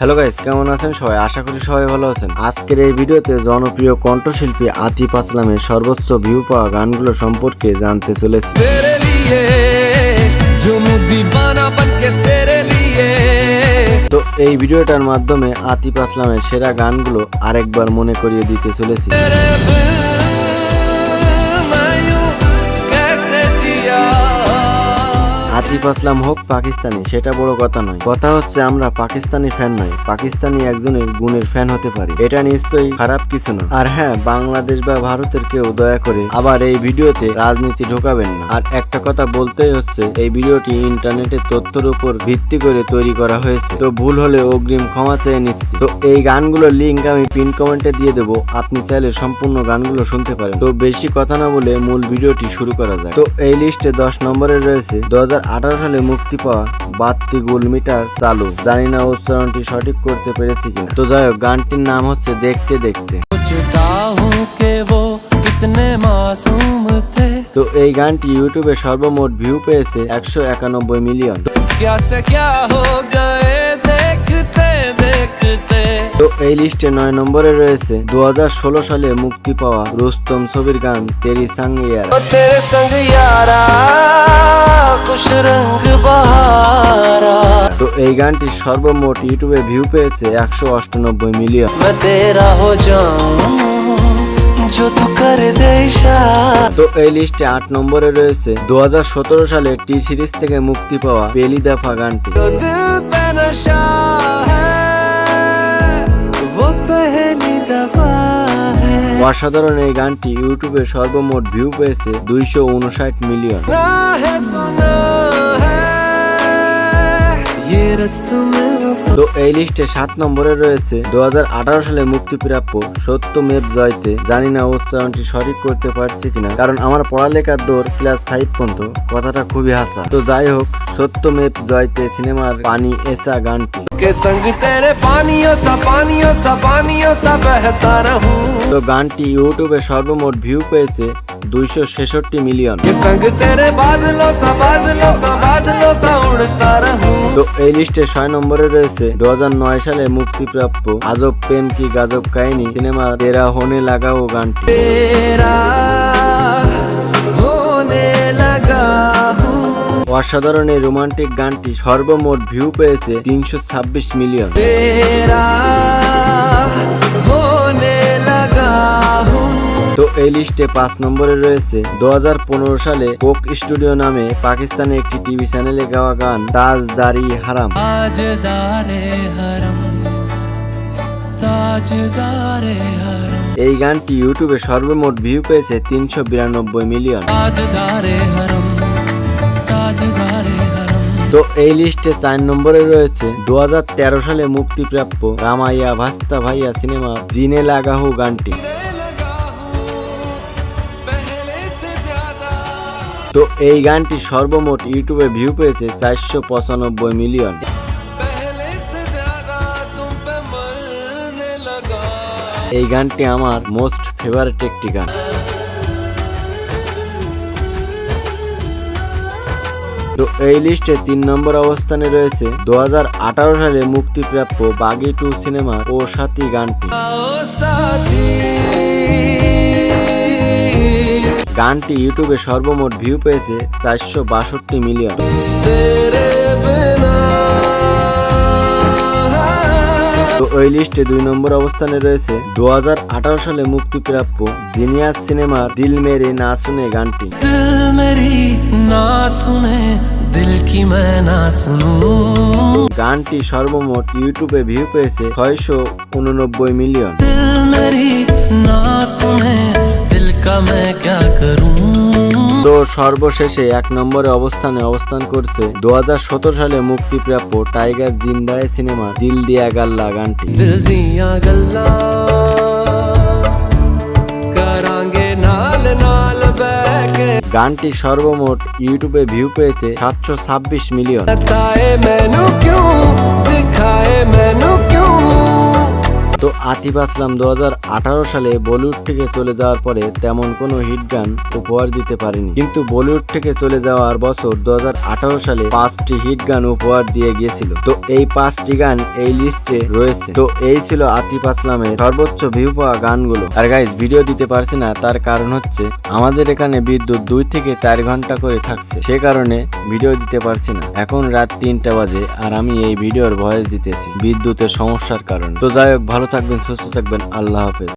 Hello guys, কেমন আছেন সবাই? আশা করি সবাই ভালো আছেন। আজকের এই ভিডিওতে জনপ্রিয় কণ্ঠশিল্পী আতিফ আসলামের সর্বোচ্চ ভিউ পাওয়া গানগুলো সম্পর্কে জানতে চলেছি। তো এই ভিডিওটার মাধ্যমে আতিফ আসলামের সেরা গানগুলো আরেকবার মনে করিয়ে দিতে চলেছি। আতিফ আসলাম হোক পাকিস্তানি সেটা বড় কথা নয়, কথা হচ্ছে আমরা পাকিস্তানি ফ্যান নয়, পাকিস্তানি একজনের গুণের ফ্যান হতে পারি, এটা নিশ্চয়ই খারাপ কিছু না। আর হ্যাঁ, বাংলাদেশ বা ভারতের কেউ দয়া করে আবার এই ভিডিওতে রাজনীতি ঢোকাবেন না। আর একটা কথা বলতেই হচ্ছে, এই ভিডিওটি ইন্টারনেটের তথ্যের উপর ভিত্তি করে তৈরি করা হয়েছে, তো ভুল হলে অগ্রিম ক্ষমা চেয়ে নিচ্ছি। তো এই গানগুলোর লিঙ্ক আমি পিন কমেন্টে দিয়ে দেবো, আপনি চাইলে সম্পূর্ণ গানগুলো শুনতে পারেন। তো বেশি কথা না বলে মূল ভিডিওটি শুরু করা যায়। তো এই লিস্টে 10 নম্বরে রয়েছে 2018 সালে মুক্তি পাওয়া বাত্তি গুল মিটার চালু। জানি না উচ্চারণটি সঠিক করতে পেরেছি কিনা। তো যাই হোক, গানটির নাম হচ্ছে দেখতে দেখতে। তো এই গানটি ইউটিউবে সর্বমোট ভিউ পেয়েছে 191 মিলিয়ন। তো এই লিস্টে 9 নম্বরে রয়েছে 2016 সালে মুক্তি পাওয়া রুস্তম ছবির গান তেরি সঙ্গ ইয়ারা। তো এই গানটি সর্বমোট ইউটিউবে ভিউ পেয়েছে 198 মিলিয়ন। তো এই লিস্টে 8 নম্বরে রয়েছে 2017 সালে টি সিরিজ থেকে মুক্তি পাওয়া পেলি দফা গানটি। অসাধারণ এই গানটি ইউটিউবে সর্বমোট ভিউ পেয়েছে 259 মিলিয়ন। তো এই লিস্টে 7 নম্বরে রয়েছে 2018 সালে মুক্তিপ্রাপ্য সত্যমেব জয়তে। জানি না উচ্চারণটি সঠিক করতে পারছি কিনা, কারণ আমার পড়ালেখার দৌড় ক্লাস 5 পর্যন্ত, কথাটা খুবই হাসা। তো যাই হোক, সত্যমেব জয়তে সিনেমার পানি এসা গানটি। তো গানটি ইউটিউবে সর্বমোট ভিউ পেয়েছে 266 মিলিয়ন। তো এই লিস্টে 6 নম্বরে রয়েছে 2009 সালে মুক্তিপ্রাপ্য আজব প্রেম কি গাজব কাহিনী সিনেমা তেরা হোনে লাগাও গানটি। অসাধারণ এই রোমান্টিক গানটি সর্বমোট ভিউ পেয়েছে 326 মিলিয়ন। তো এই লিস্টে 5 নম্বরে রয়েছে 2015 সালে কোক স্টুডিও নামে পাকিস্তানে একটি টিভি চ্যানেলে গাওয়া গান তাজদারি হারাম। এই গানটি ইউটিউবে সর্বমোট ভিউ পেয়েছে 392 মিলিয়ন। তো এই লিস্টে 4 নম্বরে রয়েছে 2013 সালে মুক্তিপ্রাপ্য রামাইয়া ভাস্তা ভাইয়া সিনেমা জিনে লাগাহু গানটি। তো এই গানটি সর্বমোট ইউটিউবে ভিউ পেয়েছে 495 মিলিয়ন। এই গানটি আমার মোস্ট ফেভারিট একটি গান। তো এই লিস্টে 3 নম্বর অবস্থানে রয়েছে 2018 সালে মুক্তিপ্রাপ্য বাগি 2 সিনেমার ও সাথী গানটি। গানটি ইউটিউবে সর্বমোট ভিউ পেয়েছে 462 মিলিয়ন। তো ওই লিস্টে 2 নম্বর অবস্থানে রয়েছে 2018 সালে মুক্তিপ্রাপ্য জিনিয়াস সিনেমার দিল মেরে না শুনে গানটি। গানটি সর্বমোট ইউটিউবে ভিউ পেয়েছে 689 মিলিয়ন। তো সর্বশেষে 1 নম্বরে অবস্থান করছে 2017 সালে মুক্তিপ্রাপ্য টাইগার জিন্দায় সিনেমা দিল দিয়া গাল্লা গানটি। গানটি সর্বমোট ইউটিউবে ভিউ পেয়েছে 726 মিলিয়ন। তো আতিফ আসলাম 2018 সালে বলিউড থেকে চলে যাওয়ার পরে তেমন কোনো হিট গান উপহার দিতে পারেনি, কিন্তু বলিউড থেকে চলে যাওয়ার বছর 2018 সালে 5টি হিট গান উপহার দিয়ে গিয়েছিল। তো এই 5টি গান এই লিস্টে রয়েছে। তো এই ছিল আতিফ আসলামের সর্বোচ্চ ভিউ পাওয়া গানগুলো। আর গাইস, ভিডিও দিতে পারছি না, তার কারণ হচ্ছে আমাদের এখানে বিদ্যুৎ 2 থেকে 4 ঘন্টা করে থাকছে, সে কারণে ভিডিও দিতে পারছি না। এখন রাত 3টা বাজে আর আমি এই ভিডিওর ভয়েস দিতেছি বিদ্যুতের সমস্যার কারণে। তো যাই হোক, ভালো থাকবেন, সুস্থ থাকবেন, আল্লাহ হাফেজ।